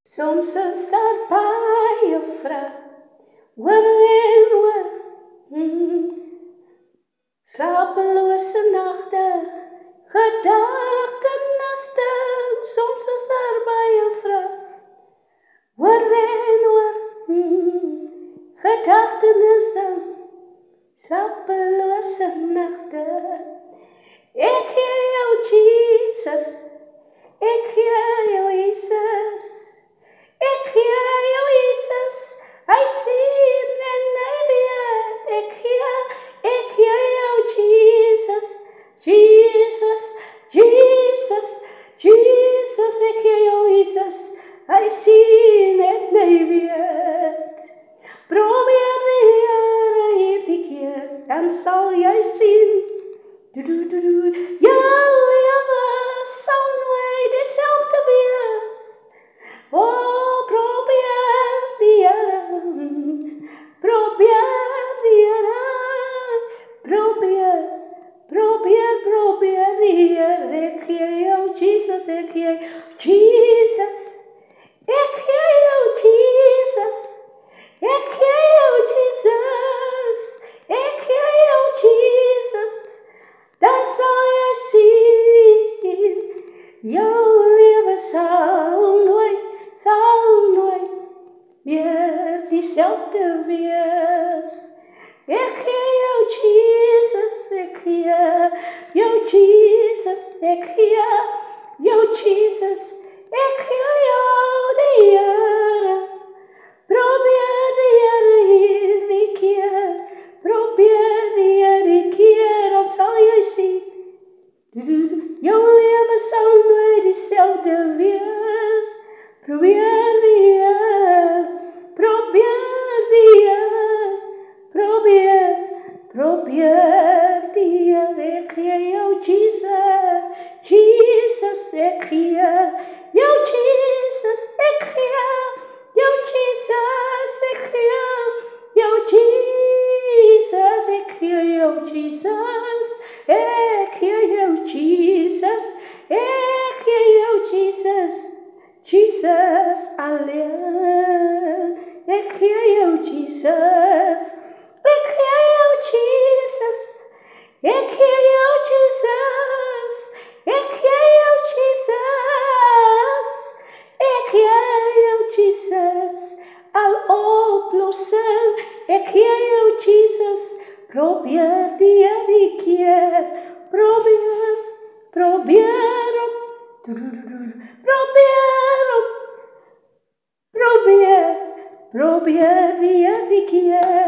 Soms is daar baie vrae oor en oor. Slapelose nagte, gedagteniste. Soms is daar baie vrae oor en oor. Gedagtenisse, slapelose nagte. Ek gee jou Jesus, ek gee jou Jesus. Ek gee jou Jesus, hy sien en hy weet. Ek gee jou Jesus, Jesus, Jesus, Jesus. Ek gee jou Jesus, hy sien en hy weet. Probeer die Here hierdie keer, dan sal jy sien. Jou lewe sal nooit dieselfde wees. Oh, probeer die Here, probeer die Here, probeer die Here. Ek gee jou Jesus, ek gee Jesus, ek gee jou Jesus, ek gee jou Jesus, ek gee jou Jesus. Dan sal jy sien, jou lewe sal nooit meer dieselfde wees. Ek gee jou Jesus, ek gee jou Jesus, ek gee jou Jesus, ek gee jou die Here. Probeer die Here hierdie keer, probeer die Here keer, dan sal jy sien. Jou lewe sal nooit dieselfde wees. Probeer die Here, probeer die Here, probeer die Here. Ek gee jou Jesus, Jesus, ek gee jou Jesus, ek gee jou Jesus, ek gee jou Jesus, ek gee jou Jesus, ek gee jou Jesus, ek gee jou Jesus, Jesus alleen. Ek gee jou Jesus, ek gee jou Jesus, ek gee jou Jesus, ek gee jou Jesus, ek gee jou Jesus, al oplossing. Ek gee jou Jesus, probeer die Here keer, probeer hom, probeer die Here keer.